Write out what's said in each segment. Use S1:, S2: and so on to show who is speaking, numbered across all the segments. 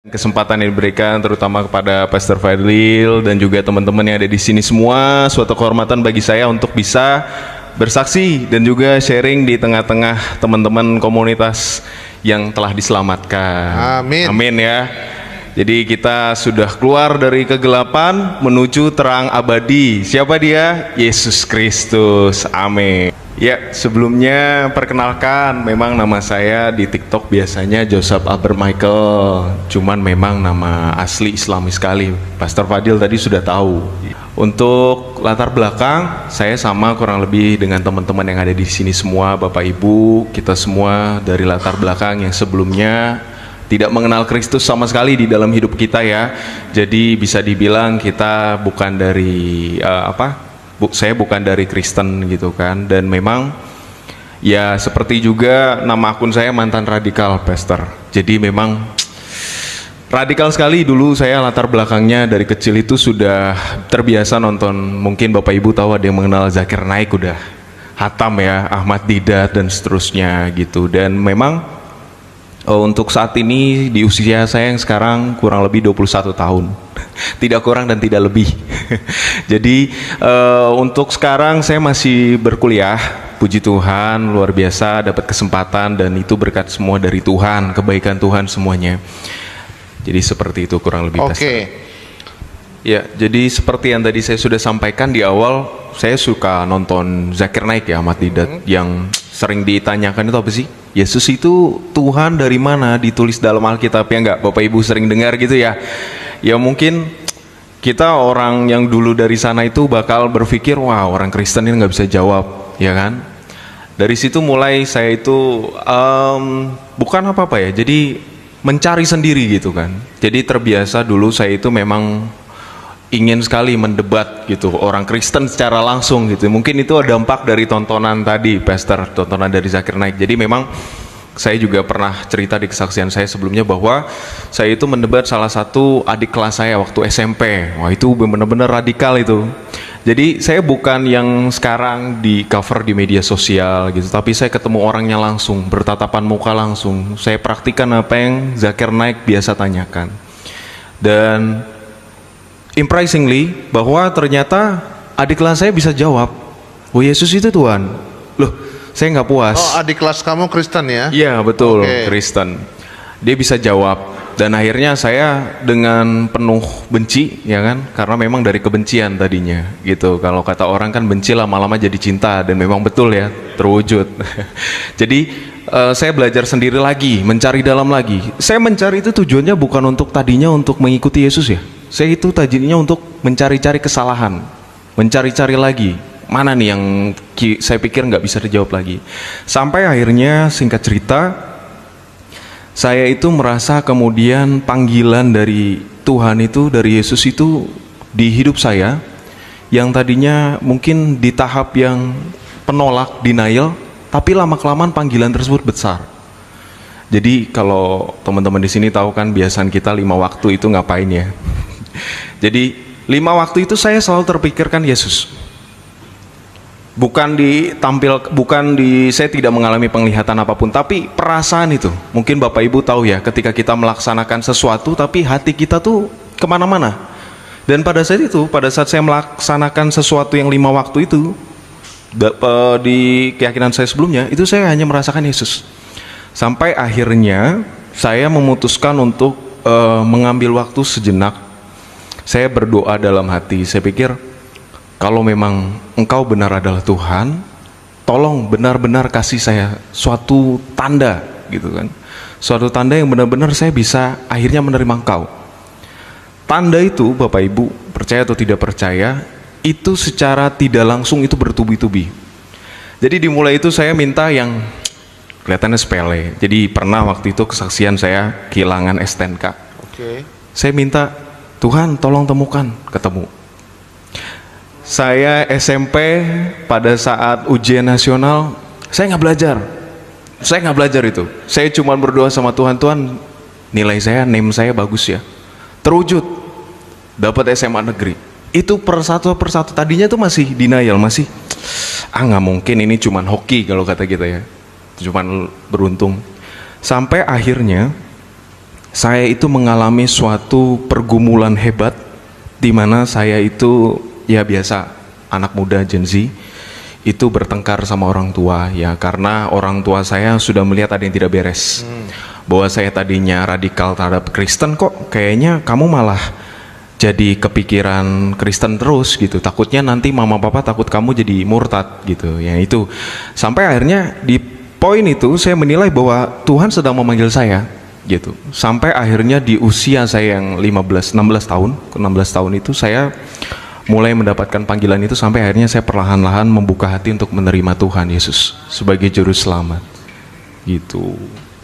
S1: Kesempatan yang diberikan terutama kepada Pastor Fadlil dan juga teman-teman yang ada di sini semua, suatu kehormatan bagi saya untuk bisa bersaksi dan juga sharing di tengah-tengah teman-teman komunitas yang telah diselamatkan.
S2: Amin.
S1: Amin ya. Jadi kita sudah keluar dari kegelapan menuju terang abadi. Siapa dia? Yesus Kristus. Amin. Ya, sebelumnya perkenalkan, memang nama saya di TikTok biasanya Joseph Aber Michael. Cuman memang nama asli Islami sekali. Pastor Fadil tadi sudah tahu. Untuk latar belakang, saya sama kurang lebih dengan teman-teman yang ada di sini semua, Bapak Ibu, kita semua dari latar belakang yang sebelumnya tidak mengenal Kristus sama sekali di dalam hidup kita ya. Jadi bisa dibilang kita bukan dari saya bukan dari Kristen gitu kan. Dan memang ya seperti juga nama akun saya mantan radikal, Pastor. Jadi memang radikal sekali dulu saya, latar belakangnya dari kecil itu sudah terbiasa nonton, mungkin Bapak Ibu tahu ada yang mengenal Zakir Naik, udah hatam ya, Ahmad Didat dan seterusnya gitu. Dan memang untuk saat ini di usia saya yang sekarang kurang lebih 21 tahun. Tidak kurang dan tidak lebih. Jadi untuk sekarang saya masih berkuliah. Puji Tuhan, luar biasa dapat kesempatan dan itu berkat semua dari Tuhan, kebaikan Tuhan semuanya. Jadi seperti itu kurang lebih.
S2: Oke.
S1: Ya, jadi seperti yang tadi saya sudah sampaikan di awal, saya suka nonton Zakir Naik ya, Ahmad Didat. Yang sering ditanyakan itu apa sih? Yesus itu Tuhan dari mana? Ditulis dalam Alkitab ya enggak? Bapak Ibu sering dengar gitu ya. Ya mungkin kita orang yang dulu dari sana itu bakal berpikir, wah orang Kristen ini nggak bisa jawab, ya kan? Dari situ mulai saya itu bukan apa-apa ya, jadi mencari sendiri gitu kan. Jadi terbiasa dulu saya itu memang ingin sekali mendebat gitu orang Kristen secara langsung gitu. Mungkin itu dampak dari tontonan tadi, Pastor, tontonan dari Zakir Naik. Jadi memang saya juga pernah cerita di kesaksian saya sebelumnya bahwa saya itu mendebat salah satu adik kelas saya waktu SMP. Wah itu benar-benar radikal itu. Jadi saya bukan yang sekarang di cover di media sosial gitu, tapi saya ketemu orangnya langsung, bertatapan muka langsung. Saya praktikkan apa yang Zakir Naik biasa tanyakan. Dan impressingly bahwa ternyata adik kelas saya bisa jawab, oh Yesus itu Tuhan. Loh, saya nggak puas.
S2: Oh, adik kelas kamu Kristen ya?
S1: Iya betul,
S2: Oke.
S1: Kristen. Dia bisa jawab dan akhirnya saya dengan penuh benci ya kan, karena memang dari kebencian tadinya gitu. Kalau kata orang kan benci lama-lama jadi cinta, dan memang betul ya, terwujud. Jadi saya belajar sendiri lagi, mencari dalam lagi. Saya mencari itu tujuannya bukan untuk tadinya untuk mengikuti Yesus ya. Saya itu tadinya untuk mencari-cari kesalahan, mencari-cari lagi mana nih yang saya pikir nggak bisa dijawab lagi. Sampai akhirnya singkat cerita, saya itu merasa kemudian panggilan dari Tuhan itu, dari Yesus itu di hidup saya, yang tadinya mungkin di tahap yang penolak, denial, tapi lama-kelamaan panggilan tersebut besar. Jadi kalau teman-teman di sini tahu kan kebiasaan kita 5 waktu itu ngapain ya. Jadi 5 waktu itu saya selalu terpikirkan Yesus. Saya tidak mengalami penglihatan apapun, tapi perasaan itu. Mungkin Bapak Ibu tahu ya, ketika kita melaksanakan sesuatu, tapi hati kita tuh kemana-mana. Dan pada saat saya melaksanakan sesuatu yang 5 waktu itu, di keyakinan saya sebelumnya, itu saya hanya merasakan Yesus. Sampai akhirnya saya memutuskan untuk mengambil waktu sejenak. Saya berdoa dalam hati, saya pikir, kalau memang Engkau benar adalah Tuhan, tolong benar-benar kasih saya suatu tanda gitu kan. Suatu tanda yang benar-benar saya bisa akhirnya menerima Engkau. Tanda itu Bapak Ibu, percaya atau tidak percaya, itu secara tidak langsung itu bertubi-tubi. Jadi dimulai itu saya minta yang kelihatannya sepele. Jadi pernah waktu itu kesaksian saya kehilangan STNK.
S2: Oke.
S1: Saya minta, Tuhan tolong temukan, ketemu. Saya SMP pada saat ujian nasional, saya nggak belajar itu. Saya cuma berdoa sama Tuhan, Tuhan nilai saya, name saya bagus ya. Terwujud, dapat SMA negeri. Itu persatu, tadinya tuh masih denial, masih nggak mungkin, ini cuman hoki kalau kata kita ya, cuman beruntung. Sampai akhirnya saya itu mengalami suatu pergumulan hebat di mana saya itu ya biasa anak muda Gen Z itu bertengkar sama orang tua ya, karena orang tua saya sudah melihat ada yang tidak beres. Bahwa saya tadinya radikal terhadap Kristen, kok kayaknya kamu malah jadi kepikiran Kristen terus gitu, takutnya nanti mama papa takut kamu jadi murtad gitu ya. Itu sampai akhirnya di poin itu saya menilai bahwa Tuhan sedang memanggil saya gitu. Sampai akhirnya di usia saya yang 16 tahun itu saya mulai mendapatkan panggilan itu, sampai akhirnya saya perlahan-lahan membuka hati untuk menerima Tuhan Yesus sebagai juru selamat gitu.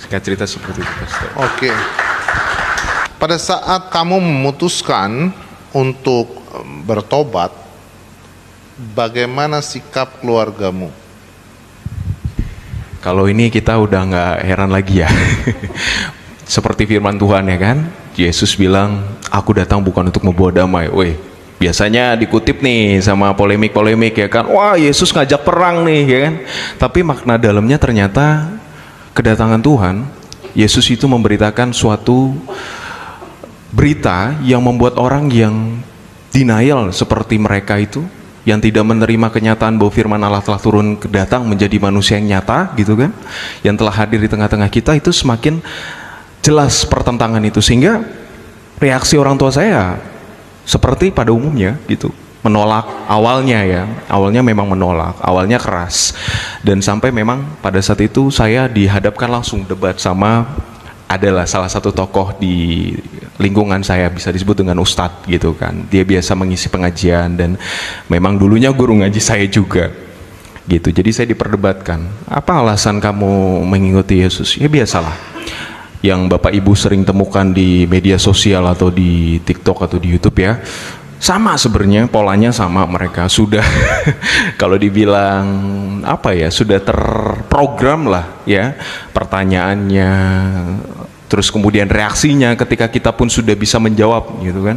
S1: Singkat cerita seperti itu, Pastor.
S2: Oke. Pada saat kamu memutuskan untuk bertobat, bagaimana sikap keluargamu?
S1: Kalau ini kita udah nggak heran lagi ya. Seperti firman Tuhan ya kan, Yesus bilang, aku datang bukan untuk membawa damai. Weh, biasanya dikutip nih sama polemik-polemik ya kan, wah Yesus ngajak perang nih ya kan. Tapi makna dalamnya ternyata kedatangan Tuhan, Yesus itu memberitakan suatu berita yang membuat orang yang denial seperti mereka itu, yang tidak menerima kenyataan bahwa firman Allah telah turun datang menjadi manusia yang nyata gitu kan, yang telah hadir di tengah-tengah kita, itu semakin jelas pertentangan itu. Sehingga reaksi orang tua saya seperti pada umumnya gitu, menolak awalnya memang menolak, awalnya keras, dan sampai memang pada saat itu saya dihadapkan langsung debat sama adalah salah satu tokoh di lingkungan saya, bisa disebut dengan ustadz gitu kan. Dia biasa mengisi pengajian dan memang dulunya guru ngaji saya juga gitu. Jadi saya diperdebatkan, apa alasan kamu mengikuti Yesus? Ya biasalah yang Bapak Ibu sering temukan di media sosial atau di TikTok atau di YouTube ya. Sama sebenarnya, polanya sama, mereka sudah kalau dibilang apa ya, sudah terprogram lah ya pertanyaannya, terus kemudian reaksinya ketika kita pun sudah bisa menjawab gitu kan.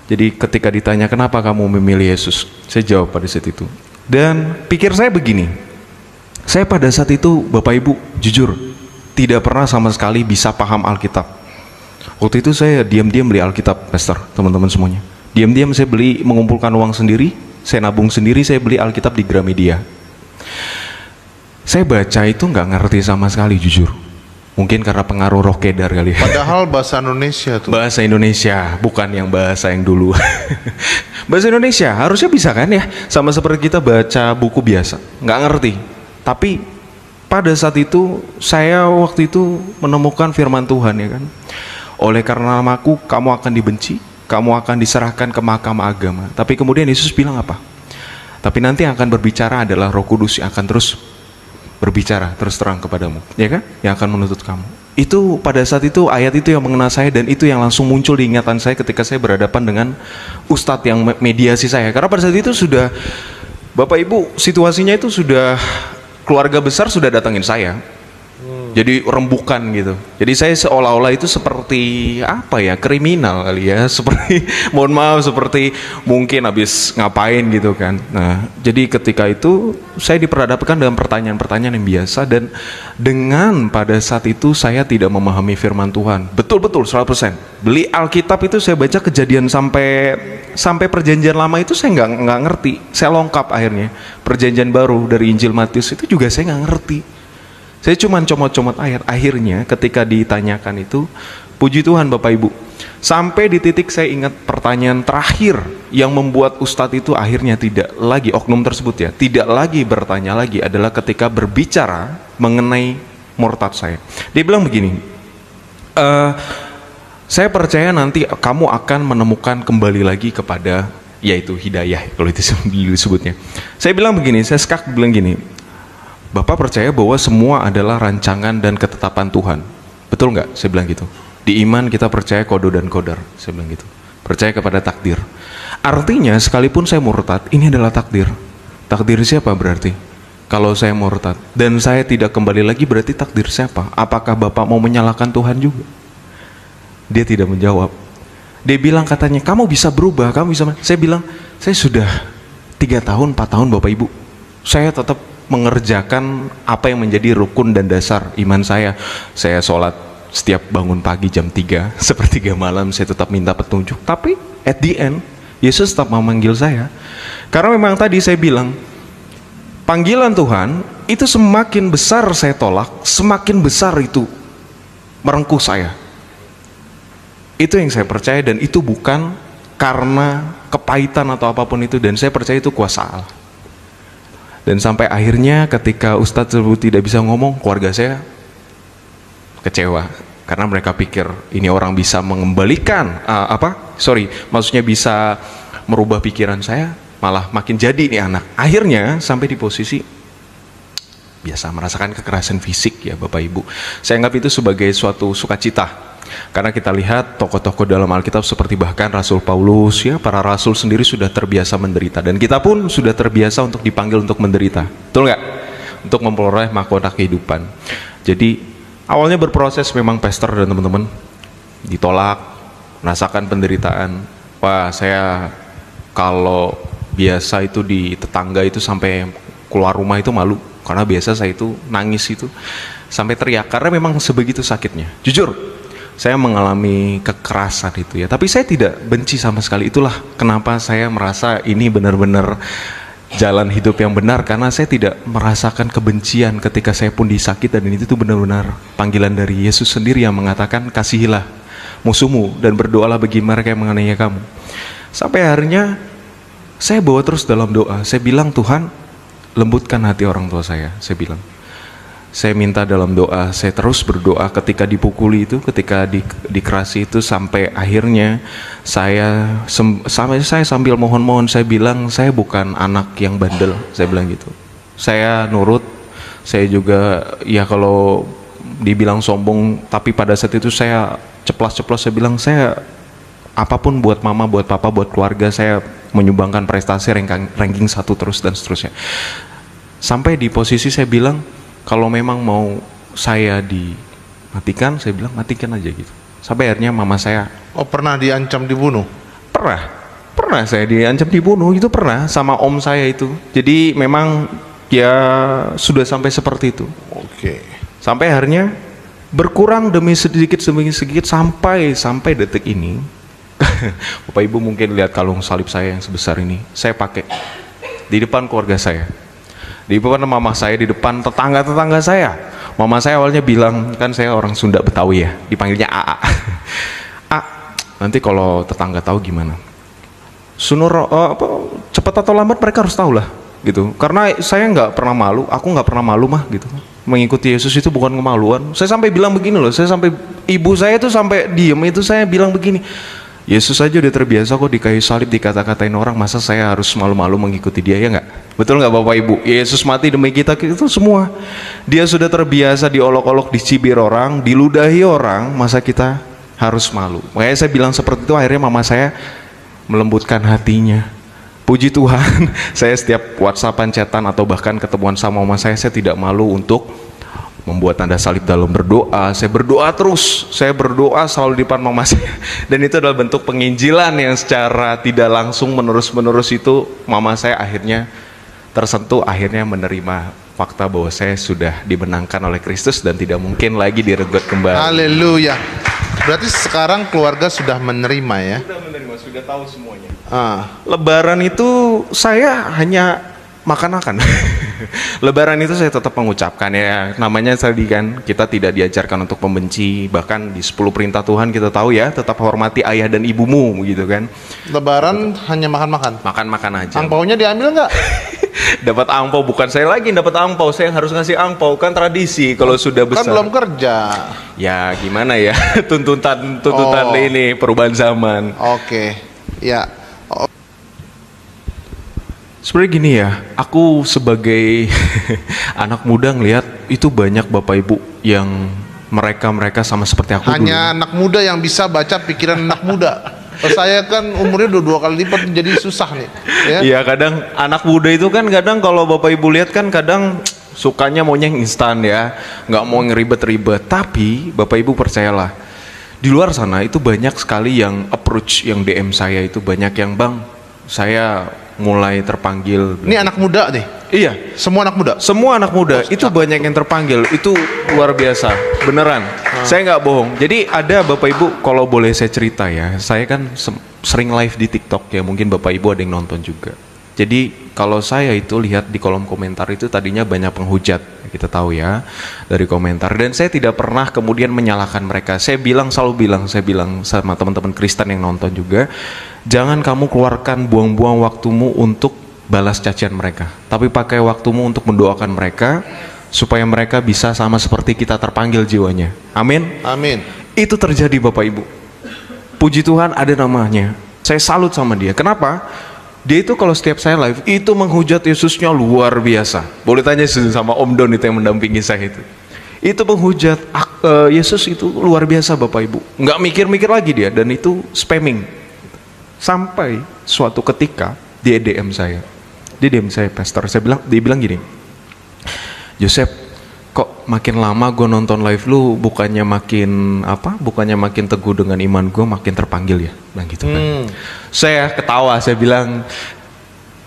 S1: Jadi ketika ditanya kenapa kamu memilih Yesus, saya jawab pada saat itu. Dan pikir saya begini, saya pada saat itu Bapak Ibu jujur tidak pernah sama sekali bisa paham Alkitab. Waktu itu saya diam-diam beli Alkitab, Pastor, teman-teman semuanya. Diam-diam saya beli, mengumpulkan uang sendiri, saya nabung sendiri, saya beli Alkitab di Gramedia. Saya baca itu nggak ngerti sama sekali jujur. Mungkin karena pengaruh Roh Kedar kali ya.
S2: Padahal bahasa Indonesia tuh.
S1: Bahasa Indonesia, bukan yang bahasa yang dulu. Bahasa Indonesia, harusnya bisa kan ya? Sama seperti kita baca buku biasa, nggak ngerti. Tapi pada saat itu, saya waktu itu menemukan firman Tuhan ya kan. Oleh karena namaku, kamu akan dibenci, kamu akan diserahkan ke mahkamah agama. Tapi kemudian Yesus bilang apa? Tapi nanti yang akan berbicara adalah Roh Kudus yang akan terus berbicara terus terang kepadamu, ya kan? Yang akan menuntut kamu. Itu pada saat itu ayat itu yang mengena saya, dan itu yang langsung muncul di ingatan saya ketika saya berhadapan dengan ustadz yang mediasi saya. Karena pada saat itu sudah, Bapak Ibu, situasinya itu sudah keluarga besar sudah datangin saya. Jadi rembukan gitu. Jadi saya seolah-olah itu seperti apa ya, kriminal kali ya, seperti mohon maaf, seperti mungkin habis ngapain gitu kan. Nah, jadi ketika itu saya diperhadapkan dengan pertanyaan-pertanyaan yang biasa, dan dengan pada saat itu saya tidak memahami firman Tuhan. Betul-betul 100%. Beli Alkitab itu saya baca Kejadian sampai Perjanjian Lama itu saya nggak ngerti. Saya lengkap akhirnya. Perjanjian Baru dari Injil Matius itu juga saya nggak ngerti. Saya cuma comot-comot ayat. Akhirnya ketika ditanyakan itu, puji Tuhan Bapak Ibu, sampai di titik saya ingat pertanyaan terakhir yang membuat ustadz itu akhirnya tidak lagi, oknum tersebut ya, tidak lagi bertanya lagi, adalah ketika berbicara mengenai murtad saya. Dia bilang begini, saya percaya nanti kamu akan menemukan kembali lagi kepada, yaitu hidayah kalau itu disebutnya. Saya bilang begini, saya skak bilang gini, Bapak percaya bahwa semua adalah rancangan dan ketetapan Tuhan, betul nggak? Saya bilang gitu. Di iman kita percaya kodo dan kodar, saya bilang gitu. Percaya kepada takdir. Artinya sekalipun saya murtad, ini adalah takdir. Takdir siapa berarti? Kalau saya murtad dan saya tidak kembali lagi, berarti takdir siapa? Apakah Bapak mau menyalahkan Tuhan juga? Dia tidak menjawab. Dia bilang katanya, kamu bisa berubah, kamu bisa. Saya bilang, saya sudah 3 tahun, 4 tahun Bapak Ibu, saya tetap mengerjakan apa yang menjadi rukun dan dasar iman saya. Saya sholat setiap bangun pagi jam 3, sepertiga malam saya tetap minta petunjuk. Tapi at the end, Yesus tetap memanggil saya. Karena memang tadi saya bilang, panggilan Tuhan itu semakin besar saya tolak, semakin besar itu merengkuh saya. Itu yang saya percaya, dan itu bukan karena kepahitan atau apapun itu, dan saya percaya itu kuasa Allah. Dan sampai akhirnya ketika Ustadz tersebut tidak bisa ngomong, keluarga saya kecewa karena mereka pikir ini orang bisa mengembalikan maksudnya bisa merubah pikiran saya, malah makin jadi nih anak. Akhirnya sampai di posisi biasa merasakan kekerasan fisik ya Bapak Ibu. Saya anggap itu sebagai suatu sukacita. Karena kita lihat tokoh-tokoh dalam Alkitab seperti bahkan Rasul Paulus ya, para rasul sendiri sudah terbiasa menderita, dan kita pun sudah terbiasa untuk dipanggil untuk menderita, betul nggak? Untuk memperoleh mahkota kehidupan. Jadi awalnya berproses memang pastor dan teman-teman, ditolak, merasakan penderitaan. Wah, saya kalau biasa itu di tetangga itu sampai keluar rumah itu malu, karena biasa saya itu nangis itu sampai teriak karena memang sebegitu sakitnya. Jujur, saya mengalami kekerasan itu ya, tapi saya tidak benci sama sekali. Itulah kenapa saya merasa ini benar-benar jalan hidup yang benar, karena saya tidak merasakan kebencian ketika saya pun disakiti, dan itu tuh benar-benar panggilan dari Yesus sendiri yang mengatakan, kasihilah musuhmu dan berdoalah bagi mereka yang menganiaya kamu. Sampai akhirnya saya bawa terus dalam doa, saya bilang, Tuhan lembutkan hati orang tua saya bilang. Saya minta dalam doa, saya terus berdoa ketika dipukuli itu, ketika dikerasi itu, sampai akhirnya saya sambil mohon-mohon, saya bilang, saya bukan anak yang bandel, saya bilang gitu. Saya nurut, saya juga ya kalau dibilang sombong, tapi pada saat itu saya ceplas-ceplos, saya bilang, saya apapun buat mama, buat papa, buat keluarga, saya menyumbangkan prestasi ranking 1 terus dan seterusnya. Sampai di posisi saya bilang, kalau memang mau saya dimatikan, saya bilang matikan aja gitu. Sampai akhirnya mama saya,
S2: pernah diancam dibunuh?
S1: Pernah saya diancam dibunuh, itu pernah sama om saya itu. Jadi memang ya sudah sampai seperti itu.
S2: Oke.
S1: Sampai akhirnya berkurang demi sedikit sampai detik ini. Bapak Ibu mungkin lihat kalung salib saya yang sebesar ini, saya pakai di depan keluarga saya, di depan mama saya, di depan tetangga-tetangga saya. Mama saya awalnya bilang, kan saya orang Sunda Betawi ya, dipanggilnya AA. A, nanti kalau tetangga tahu gimana? Cepat atau lambat mereka harus tahu lah, gitu. Karena saya nggak pernah malu, aku nggak pernah malu mah, gitu. Mengikuti Yesus itu bukan kemaluan. Saya sampai bilang begini loh, ibu saya itu sampai diem itu, saya bilang begini, Yesus aja udah terbiasa kok di kayu salib dikata-katain orang, masa saya harus malu-malu mengikuti dia, ya nggak? Betul nggak Bapak Ibu? Yesus mati demi kita itu semua. Dia sudah terbiasa diolok-olok, dicibir orang, diludahi orang, masa kita harus malu? Makanya saya bilang seperti itu, akhirnya mama saya melembutkan hatinya. Puji Tuhan, saya setiap WhatsAppan, chatan, atau bahkan ketemuan sama mama saya tidak malu untuk membuat tanda salib dalam berdoa. Saya berdoa terus, saya berdoa selalu di depan mama saya. Dan itu adalah bentuk penginjilan yang secara tidak langsung menerus-menerus itu mama saya akhirnya tersentuh, akhirnya menerima fakta bahwa saya sudah dimenangkan oleh Kristus dan tidak mungkin lagi diregut kembali.
S2: Haleluya. Berarti sekarang keluarga sudah menerima ya?
S1: Sudah menerima, sudah tahu semuanya.
S2: Lebaran
S1: itu saya hanya makan-makan. Lebaran itu saya tetap mengucapkan ya, namanya tadi kan kita tidak diajarkan untuk membenci, bahkan di 10 perintah Tuhan kita tahu ya, tetap hormati ayah dan ibumu gitu kan.
S2: Lebaran hanya makan-makan?
S1: Makan-makan aja.
S2: Angpaunya diambil nggak?
S1: Dapat angpau, bukan saya lagi dapat angpau, saya yang harus ngasih angpau, kan tradisi kalau sudah besar.
S2: Kan belum kerja.
S1: Ya gimana ya, tuntutan ini perubahan zaman.
S2: Oke. Ya.
S1: Sebenarnya gini ya, aku sebagai anak muda ngelihat itu banyak Bapak Ibu yang mereka sama seperti aku dulu.
S2: Hanya anak muda yang bisa baca pikiran anak muda. Saya kan umurnya udah 2 kali lipat, jadi susah nih. Ya?
S1: Iya, kadang anak muda itu kan kadang kalau Bapak Ibu lihat kan kadang sukanya maunya yang instan ya, nggak mau yang ribet-ribet. Tapi Bapak Ibu percayalah, di luar sana itu banyak sekali yang approach, yang DM saya itu banyak yang, Bang, saya mulai terpanggil.
S2: Ini anak muda deh?
S1: Iya.
S2: Semua anak muda?
S1: Semua anak muda, itu banyak yang terpanggil, itu luar biasa, beneran. Saya nggak bohong. Jadi ada Bapak Ibu, kalau boleh saya cerita ya, saya kan sering live di TikTok ya, mungkin Bapak Ibu ada yang nonton juga. Jadi kalau saya itu lihat di kolom komentar itu tadinya banyak penghujat, kita tahu ya dari komentar. Dan saya tidak pernah kemudian menyalahkan mereka. Saya selalu bilang sama teman-teman Kristen yang nonton juga, jangan kamu keluarkan buang-buang waktumu untuk balas cacian mereka, tapi pakai waktumu untuk mendoakan mereka supaya mereka bisa sama seperti kita terpanggil jiwanya. Amin.
S2: Amin.
S1: Itu terjadi Bapak Ibu. Puji Tuhan ada namanya. Saya salut sama dia. Kenapa? Dia itu kalau setiap saya live itu menghujat Yesusnya luar biasa. Boleh tanya sama Om Don itu yang mendampingi saya itu. Itu menghujat Yesus itu luar biasa Bapak Ibu. Nggak mikir-mikir lagi dia, dan itu spamming. Sampai suatu ketika dia DM saya. Dia DM saya, Pastor. Dia bilang gini, Joseph, kok makin lama gue nonton live lu bukannya makin teguh dengan iman gue, makin terpanggil ya, bilang gitu kan. Saya ketawa, saya bilang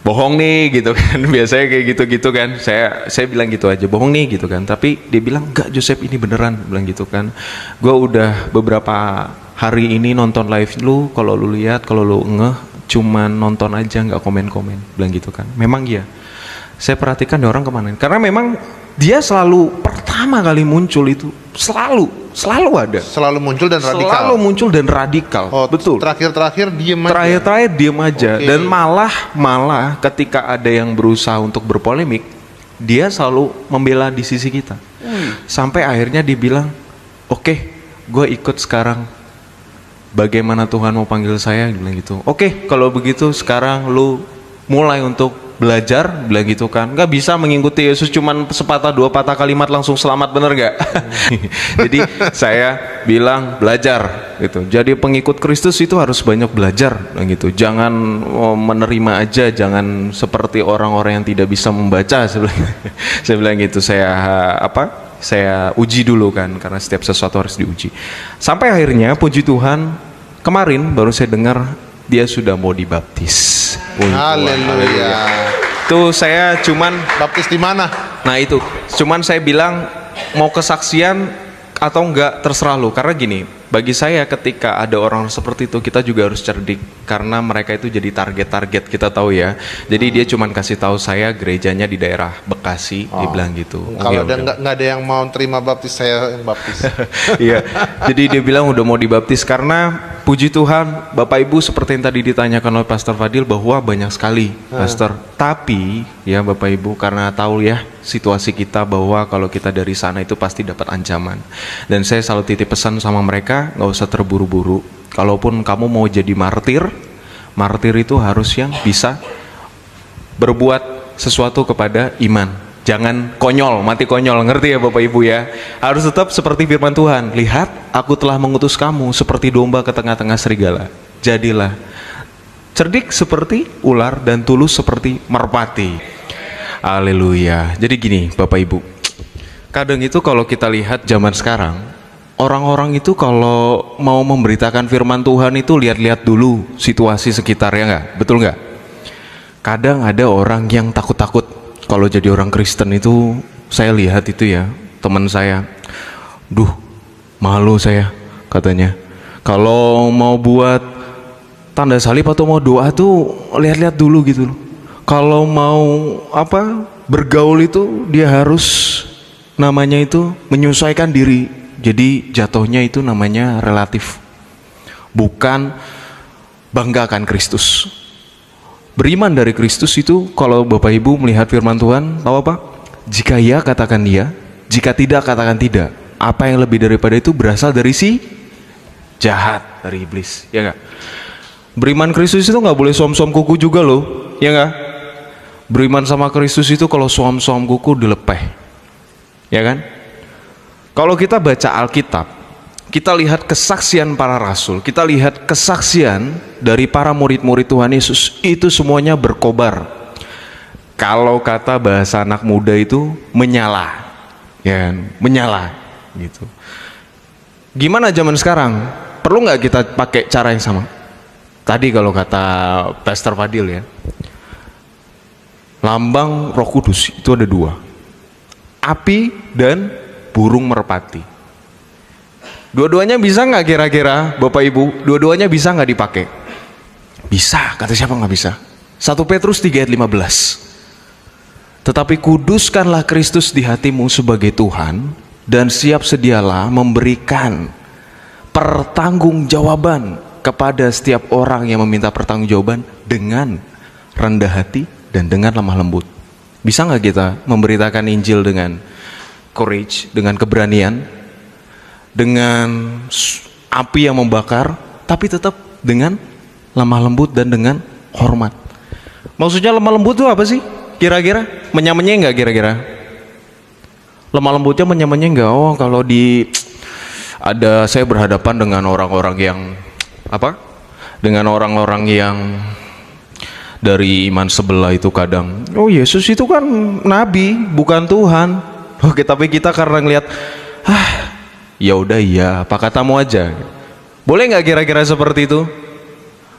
S1: bohong nih gitu kan. Biasanya kayak gitu-gitu kan. Saya bilang gitu aja, bohong nih gitu kan. Tapi dia bilang enggak Joseph, ini beneran, bilang gitu kan. Gue udah beberapa hari ini nonton live lu, kalau lu lihat, kalau lu cuman nonton aja, nggak komen-komen, bilang gitu kan. Memang iya. Saya perhatikan orang kemana, karena memang dia selalu pertama kali muncul itu selalu ada.
S2: Selalu muncul dan radikal.
S1: Selalu muncul dan radikal.
S2: Oh,
S1: betul.
S2: Terakhir diem aja.
S1: Terakhir diem aja.
S2: Okay.
S1: Dan malah ketika ada yang berusaha untuk berpolemik, dia selalu membela di sisi kita. Sampai akhirnya dibilang, oke, gue ikut sekarang. Bagaimana Tuhan mau panggil saya, bilang gitu. Oke, kalau begitu sekarang lu mulai untuk belajar, bilang gitu kan. Nggak bisa mengikuti Yesus cuman sepatah dua patah kalimat langsung selamat, bener nggak? Jadi saya bilang belajar gitu. Jadi pengikut Kristus itu harus banyak belajar, gitu. Jangan menerima aja, jangan seperti orang-orang yang tidak bisa membaca. Saya bilang gitu. Saya uji dulu kan, karena setiap sesuatu harus diuji. Sampai akhirnya puji Tuhan, kemarin baru saya dengar dia sudah mau dibaptis.
S2: Haleluya.
S1: Tuh saya cuman
S2: Baptis di mana?
S1: Nah itu, cuman saya bilang mau kesaksian atau enggak terserah lu. Karena gini, bagi saya ketika ada orang seperti itu, kita juga harus cerdik, karena mereka itu jadi target kita tahu ya. Jadi dia cuman kasih tahu saya gerejanya di daerah Bekasi, dia bilang gitu.
S2: Kalau nggak ada yang mau terima baptis, saya yang baptis.
S1: Iya, jadi dia bilang udah mau dibaptis. Karena puji Tuhan, Bapak Ibu seperti yang tadi ditanyakan oleh Pastor Fadil, bahwa banyak sekali Pastor. Tapi ya Bapak Ibu, karena tahu ya situasi kita, bahwa kalau kita dari sana itu pasti dapat ancaman. Dan saya selalu titip pesan sama mereka, nggak usah terburu-buru. Kalaupun kamu mau jadi martir itu harus yang bisa berbuat sesuatu kepada iman. Jangan konyol, mati konyol, ngerti ya Bapak Ibu ya? Harus tetap seperti firman Tuhan. Lihat, aku telah mengutus kamu seperti domba ke tengah-tengah serigala. Jadilah cerdik seperti ular dan tulus seperti merpati. Haleluya. Jadi gini Bapak Ibu, kadang itu kalau kita lihat zaman sekarang, orang-orang itu kalau mau memberitakan firman Tuhan itu lihat-lihat dulu situasi sekitar, ya nggak? Betul nggak? Kadang ada orang yang takut-takut kalau jadi orang Kristen itu. Saya lihat itu ya, teman saya, malu saya, katanya. Kalau mau buat tanda salib atau mau doa tuh lihat-lihat dulu gitu. Kalau mau bergaul itu dia harus menyesuaikan diri. Jadi jatuhnya itu namanya relatif, bukan banggakan Kristus. Beriman dari Kristus itu, kalau Bapak Ibu melihat firman Tuhan, tahu apa? Jika ya, katakan ya. Jika tidak, katakan tidak. Apa yang lebih daripada itu berasal dari si jahat, dari iblis, ya nggak? Beriman Kristus itu nggak boleh som-som kuku juga loh, ya nggak? Beriman sama Kristus itu kalau som-som kuku dilepeh, ya kan? Kalau kita baca Alkitab, kita lihat kesaksian para rasul, kita lihat kesaksian dari para murid-murid Tuhan Yesus, itu semuanya berkobar. Kalau kata bahasa anak muda itu menyala, ya kan? Menyala gitu. Gimana zaman sekarang? Perlu nggak kita pakai cara yang sama? Tadi kalau kata Pastor Fadil ya, lambang Roh Kudus itu ada dua, api dan burung merpati. Dua-duanya bisa nggak kira-kira, Bapak Ibu? Dua-duanya bisa nggak dipakai? Bisa, kata siapa nggak bisa? 1 Petrus 3 ayat 15. Tetapi kuduskanlah Kristus di hatimu sebagai Tuhan, dan siap sedialah memberikan pertanggungjawaban kepada setiap orang yang meminta pertanggungjawaban dengan rendah hati dan dengan lemah lembut. Bisa nggak kita memberitakan Injil dengan courage, dengan keberanian, dengan api yang membakar, tapi tetap dengan lemah lembut dan dengan hormat? Maksudnya lemah lembut itu apa sih? Kira-kira menyamanya nggak kira-kira? Lemah lembutnya menyamanya nggak? Oh, kalau saya berhadapan dengan orang-orang yang apa? Dengan orang-orang yang dari iman sebelah itu kadang, oh Yesus itu kan nabi, bukan Tuhan. Oke, tapi kita karena ngelihat, ya udah iya, apa katamu aja. Boleh nggak kira-kira seperti itu?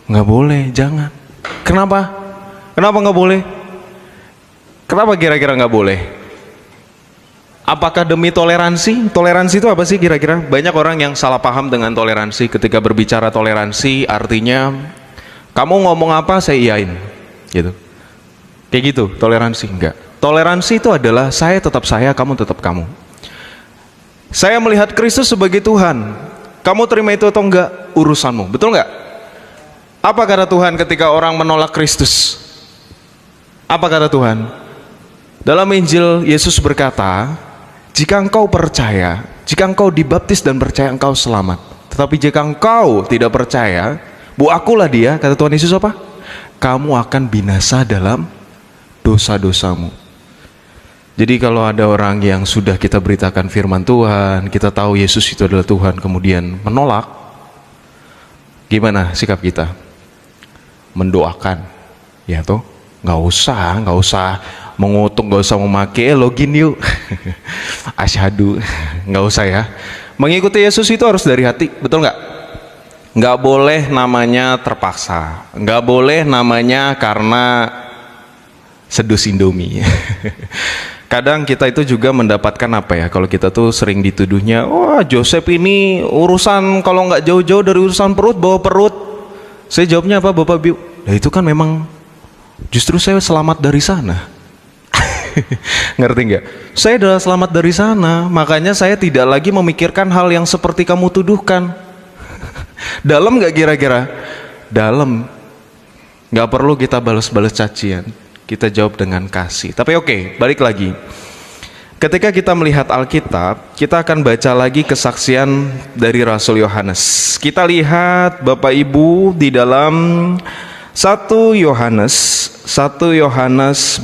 S1: Nggak boleh, jangan. Kenapa? Kenapa nggak boleh? Kenapa kira-kira nggak boleh? Apakah demi toleransi? Toleransi itu apa sih kira-kira? Banyak orang yang salah paham dengan toleransi. Ketika berbicara toleransi, artinya kamu ngomong apa saya iyain, gitu. Kayak gitu, toleransi enggak. Toleransi itu adalah saya tetap saya, kamu tetap kamu. Saya melihat Kristus sebagai Tuhan. Kamu terima itu atau enggak, urusanmu. Betul enggak? Apa kata Tuhan ketika orang menolak Kristus? Apa kata Tuhan? Dalam Injil, Yesus berkata, jika engkau percaya, jika engkau dibaptis dan percaya, engkau selamat. Tetapi jika engkau tidak percaya, akulah dia, kata Tuhan Yesus apa? Kamu akan binasa dalam dosa-dosamu. Jadi kalau ada orang yang sudah kita beritakan firman Tuhan, kita tahu Yesus itu adalah Tuhan, kemudian menolak, gimana sikap kita? Mendoakan, ya toh? Nggak usah mengutuk, nggak usah memakai login yuk. Asyhadu, nggak usah ya. Mengikuti Yesus itu harus dari hati, betul nggak? Nggak boleh namanya terpaksa, nggak boleh namanya karena sedus Indomie. Kadang kita itu juga mendapatkan apa ya, kalau kita tuh sering dituduhnya, wah Joseph ini urusan kalau nggak jauh-jauh dari urusan perut, bawa perut. Saya jawabnya apa Bapak Ibu? Nah itu kan memang justru saya selamat dari sana. Ngerti nggak? Saya adalah selamat dari sana, makanya saya tidak lagi memikirkan hal yang seperti kamu tuduhkan. Dalam nggak kira-kira? Dalam. Nggak perlu kita balas-balas cacian, kita jawab dengan kasih. Tapi oke, balik lagi. Ketika kita melihat Alkitab, kita akan baca lagi kesaksian dari Rasul Yohanes. Kita lihat Bapak Ibu di dalam 1 Yohanes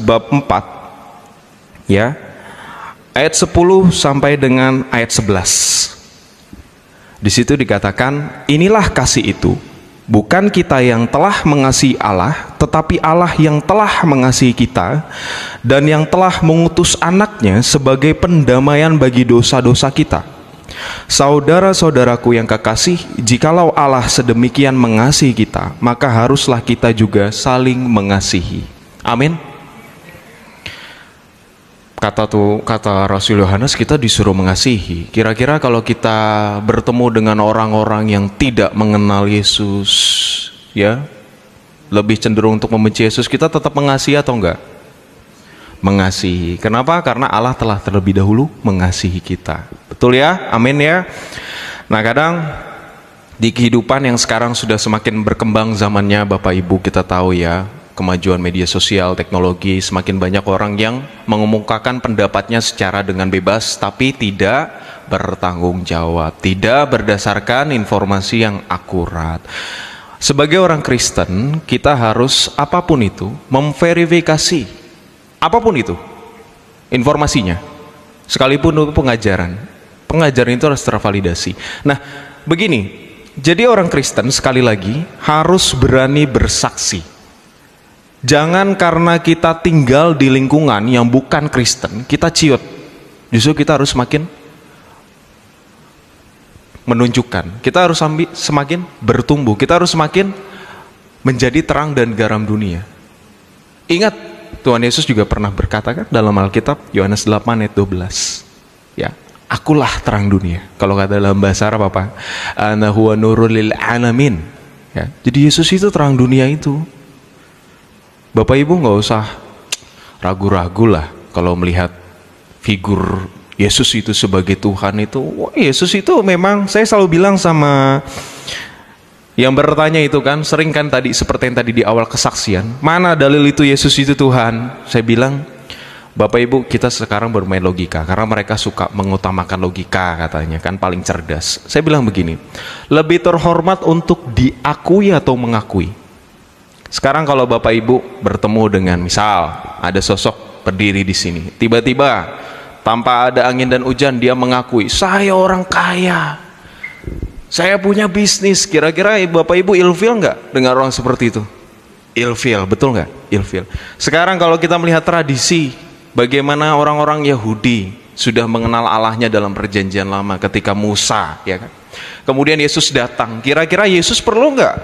S1: bab 4 ya, ayat 10 sampai dengan ayat 11. Di situ dikatakan, inilah kasih itu, bukan kita yang telah mengasihi Allah, tetapi Allah yang telah mengasihi kita dan yang telah mengutus anaknya sebagai pendamaian bagi dosa-dosa kita. Saudara-saudaraku yang kekasih, jikalau Allah sedemikian mengasihi kita, maka haruslah kita juga saling mengasihi. Amin. Kata Rasul Yohanes, kita disuruh mengasihi. Kira-kira kalau kita bertemu dengan orang-orang yang tidak mengenal Yesus, ya, lebih cenderung untuk membenci Yesus, kita tetap mengasihi atau enggak? Mengasihi. Kenapa? Karena Allah telah terlebih dahulu mengasihi kita. Betul ya? Amin ya. Nah, kadang di kehidupan yang sekarang sudah semakin berkembang zamannya, Bapak Ibu, kita tahu ya, kemajuan media sosial, teknologi, semakin banyak orang yang mengemukakan pendapatnya secara dengan bebas, tapi tidak bertanggung jawab, tidak berdasarkan informasi yang akurat. Sebagai orang Kristen, kita harus apapun itu memverifikasi, apapun itu informasinya, sekalipun itu pengajaran itu harus tervalidasi. Nah, begini, jadi orang Kristen sekali lagi harus berani bersaksi. Jangan karena kita tinggal di lingkungan yang bukan Kristen, kita ciut. Justru kita harus semakin menunjukkan. Kita harus semakin bertumbuh. Kita harus semakin menjadi terang dan garam dunia. Ingat, Tuhan Yesus juga pernah berkata kan dalam Alkitab, Yohanes 8 ayat 12. Ya, Akulah terang dunia. Kalau kata dalam bahasa Arab apa? Ana huwa nurul lil alamin. Ya, jadi Yesus itu terang dunia itu. Bapak Ibu nggak usah ragu-ragu lah kalau melihat figur Yesus itu sebagai Tuhan itu. Wah, Yesus itu memang, saya selalu bilang sama yang bertanya itu kan, sering kan tadi seperti yang tadi di awal kesaksian, mana dalil itu Yesus itu Tuhan? Saya bilang, Bapak Ibu, kita sekarang bermain logika karena mereka suka mengutamakan logika, katanya kan paling cerdas. Saya bilang begini, lebih terhormat untuk diakui atau mengakui? Sekarang kalau Bapak Ibu bertemu dengan, misal ada sosok berdiri di sini, tiba-tiba tanpa ada angin dan hujan dia mengakui, saya orang kaya, saya punya bisnis. Kira-kira Bapak Ibu ilfil nggak dengan orang seperti itu? Ilfil, betul nggak? Ilfil. Sekarang kalau kita melihat tradisi, bagaimana orang-orang Yahudi sudah mengenal Allahnya dalam perjanjian lama ketika Musa, ya kan? Kemudian Yesus datang. Kira-kira Yesus perlu nggak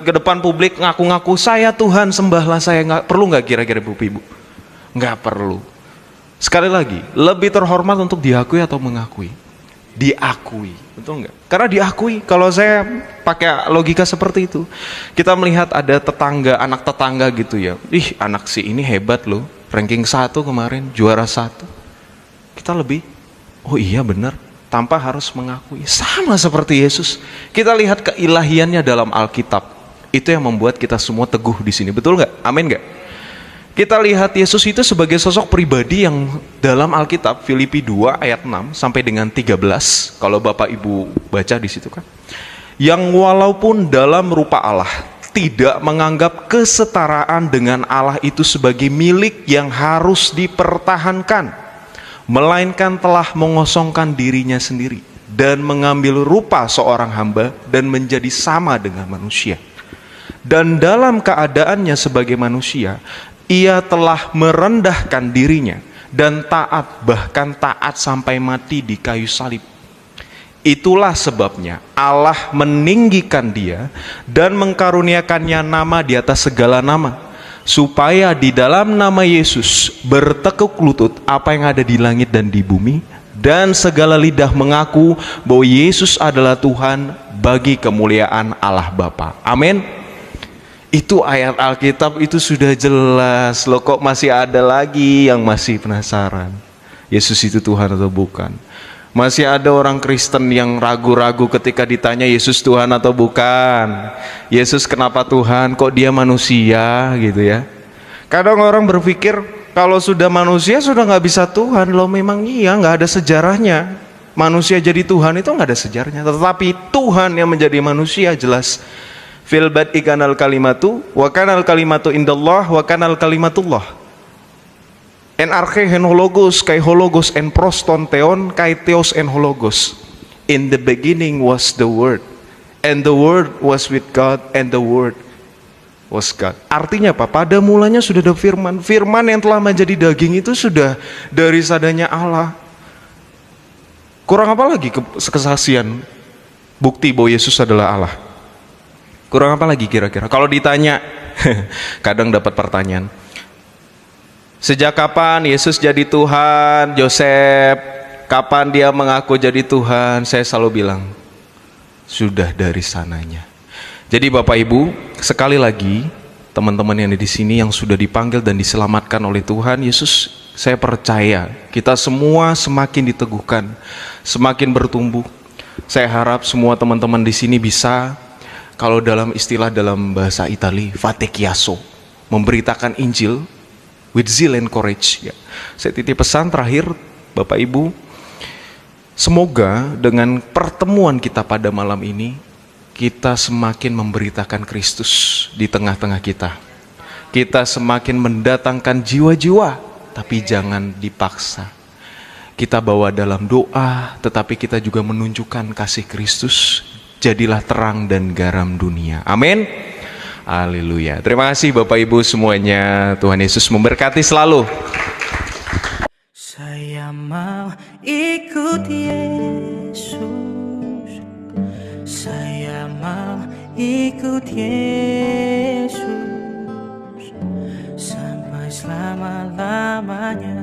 S1: ke depan publik ngaku-ngaku, saya Tuhan, sembahlah saya? Nggak perlu nggak kira-kira Bapak Ibu? Nggak perlu. Sekali lagi, lebih terhormat untuk diakui atau mengakui? Diakui, betul nggak? Karena diakui, kalau saya pakai logika seperti itu, kita melihat ada tetangga, anak tetangga gitu ya, ih anak si ini hebat loh, ranking 1 kemarin, juara 1. Kita lebih, oh iya benar, tanpa harus mengakui. Sama seperti Yesus, kita lihat keilahiannya dalam Alkitab, itu yang membuat kita semua teguh di sini, betul nggak? Amin nggak? Kita lihat Yesus itu sebagai sosok pribadi yang dalam Alkitab, Filipi 2 ayat 6 sampai dengan 13, kalau Bapak Ibu baca di situ kan, yang walaupun dalam rupa Allah tidak menganggap kesetaraan dengan Allah itu sebagai milik yang harus dipertahankan, melainkan telah mengosongkan dirinya sendiri dan mengambil rupa seorang hamba dan menjadi sama dengan manusia. Dan dalam keadaannya sebagai manusia, ia telah merendahkan dirinya dan taat, bahkan taat sampai mati di kayu salib. Itulah sebabnya Allah meninggikan dia dan mengkaruniakannya nama di atas segala nama, supaya di dalam nama Yesus bertekuk lutut apa yang ada di langit dan di bumi, dan segala lidah mengaku bahwa Yesus adalah Tuhan, bagi kemuliaan Allah Bapa. Amin. Itu ayat Alkitab itu sudah jelas loh, kok masih ada lagi yang masih penasaran Yesus itu Tuhan atau bukan? Masih ada orang Kristen yang ragu-ragu ketika ditanya Yesus Tuhan atau bukan. Yesus kenapa Tuhan, kok dia manusia gitu ya. Kadang orang berpikir kalau sudah manusia sudah nggak bisa Tuhan. Loh memang iya, nggak ada sejarahnya. Manusia jadi Tuhan itu nggak ada sejarahnya. Tetapi Tuhan yang menjadi manusia jelas. Fil bad'i kanal kalimatu wa kanal kalimatu indallah wa kanal kalimatullah. En arche hen hologos kai hologos en proston theon kai theos en hologos. In the beginning was the word, and the word was with God, and the word was God. Artinya apa? Pada mulanya sudah ada firman. Firman yang telah menjadi daging itu sudah dari sadanya Allah. Kurang apa lagi kesaksian bukti bahwa Yesus adalah Allah? Kurang apa lagi kira-kira? Kalau ditanya, kadang dapat pertanyaan, sejak kapan Yesus jadi Tuhan? Yosef, kapan dia mengaku jadi Tuhan? Saya selalu bilang, sudah dari sananya. Jadi Bapak Ibu, sekali lagi, teman-teman yang ada di sini yang sudah dipanggil dan diselamatkan oleh Tuhan Yesus, saya percaya kita semua semakin diteguhkan, semakin bertumbuh. Saya harap semua teman-teman di sini bisa, kalau dalam istilah dalam bahasa Itali, fate chiasso, memberitakan Injil with zeal and courage. Ya. Saya titip pesan terakhir, Bapak Ibu, semoga dengan pertemuan kita pada malam ini, kita semakin memberitakan Kristus di tengah-tengah kita. Kita semakin mendatangkan jiwa-jiwa, tapi jangan dipaksa. Kita bawa dalam doa, tetapi kita juga menunjukkan kasih Kristus. Jadilah terang dan garam dunia. Amin. Haleluya. Terima kasih Bapak Ibu semuanya. Tuhan Yesus memberkati selalu.
S3: Saya mau ikut Yesus. Saya mau ikut Yesus sampai selama-lamanya.